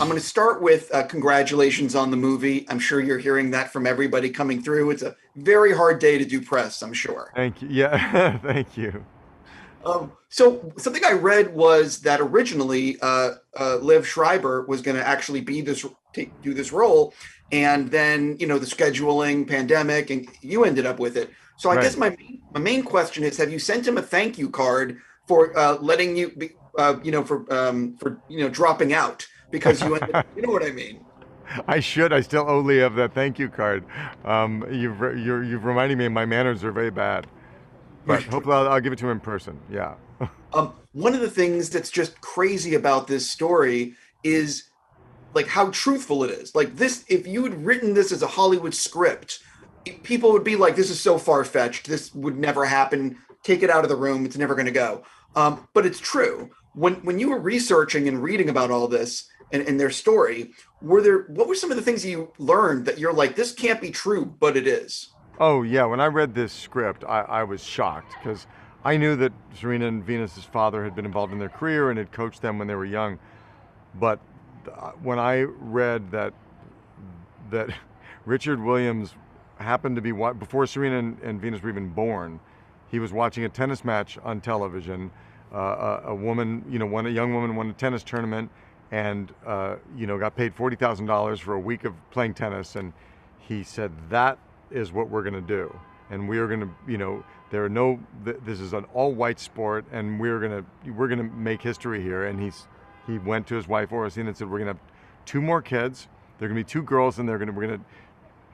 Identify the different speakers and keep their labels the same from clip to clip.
Speaker 1: going to start with congratulations on the movie. I'm sure you're hearing that from everybody coming through. It's a very hard day to do press, I'm sure.
Speaker 2: Thank you. Yeah, thank you.
Speaker 1: So something I read was that originally Liv Schreiber was going to actually do this role, and then the scheduling, pandemic, and you ended up with it. So I guess
Speaker 2: Right.
Speaker 1: my main question is: have you sent him a thank you card for letting you be, for dropping out because you ended, you know what I mean?
Speaker 2: I should. I still owe Leah that thank you card. You've reminded me my manners are very bad, but hopefully I'll give it to him in person. Yeah.
Speaker 1: One of the things that's just crazy about this story is like how truthful it is. Like this, if you had written this as a Hollywood script, people would be like, "This is so far fetched. This would never happen. Take it out of the room. It's never going to go." But it's true. When you were researching and reading about all this and their story, what were some of the things you learned that you're like, "This can't be true," but it is?
Speaker 2: Oh yeah. When I read this script, I was shocked because I knew that Serena and Venus's father had been involved in their career and had coached them when they were young. But when I read that Richard Williams happened to be before Serena and Venus were even born, he was watching a tennis match on television. A woman, a young woman won a tennis tournament, and got paid $40,000 for a week of playing tennis. And he said that is what we're going to do, and we are going to, there are no. This is an all-white sport, and we're gonna make history here. And he went to his wife Oracene and said, we're gonna have two more kids. They're gonna be two girls, and we're gonna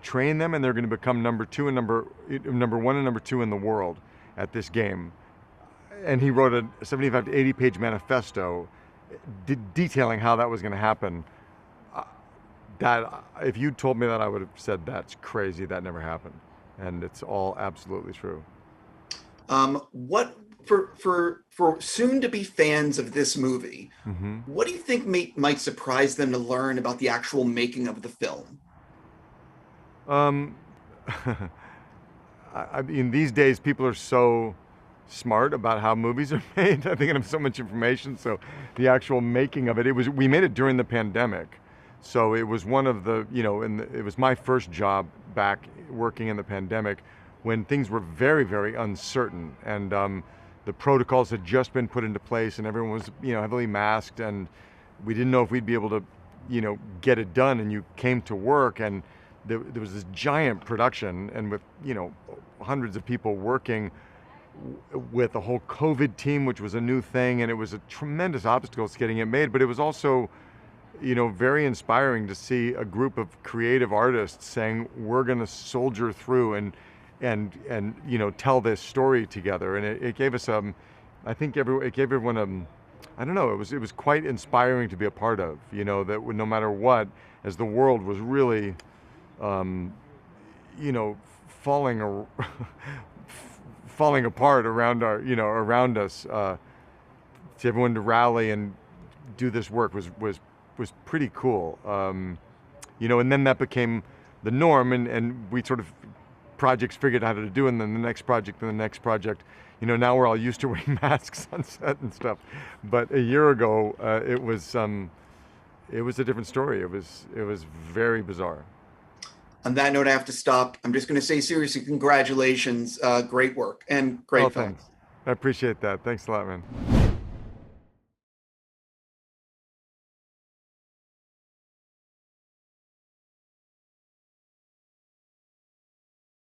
Speaker 2: train them, and they're gonna become number one and number two in the world at this game. And he wrote a 75 to 80 page manifesto detailing how that was going to happen. That if you told me that, I would have said that's crazy. That never happened, and it's all absolutely true.
Speaker 1: What for soon to be fans of this movie,
Speaker 2: Hmm.
Speaker 1: what do you think might surprise them to learn about the actual making of the film?
Speaker 2: Um, I mean, these days people are so smart about how movies are made. I think I have so much information. So the actual making of it, we made it during the pandemic. So it was one of the, and it was my first job back working in the pandemic when things were very, very uncertain. And the protocols had just been put into place and everyone was, heavily masked, and we didn't know if we'd be able to, get it done. And you came to work, and there was this giant production, and with, hundreds of people working with a whole COVID team, which was a new thing, and it was a tremendous obstacle to getting it made. But it was also, very inspiring to see a group of creative artists saying, "We're going to soldier through and tell this story together." And it gave us I think it gave everyone I don't know, it was quite inspiring to be a part of. That no matter what, as the world was really, falling falling apart around us, to everyone to rally and do this work was pretty cool. And then that became the norm, and we sort of projects figured out how to do, and then the next project and the next project. Now we're all used to wearing masks on set and stuff. But a year ago, it was a different story. It was very bizarre.
Speaker 1: On that note, I have to stop. I'm just going to say seriously, congratulations. Great work and
Speaker 2: Oh,
Speaker 1: great film.
Speaker 2: thanks. I appreciate that. Thanks a lot, man.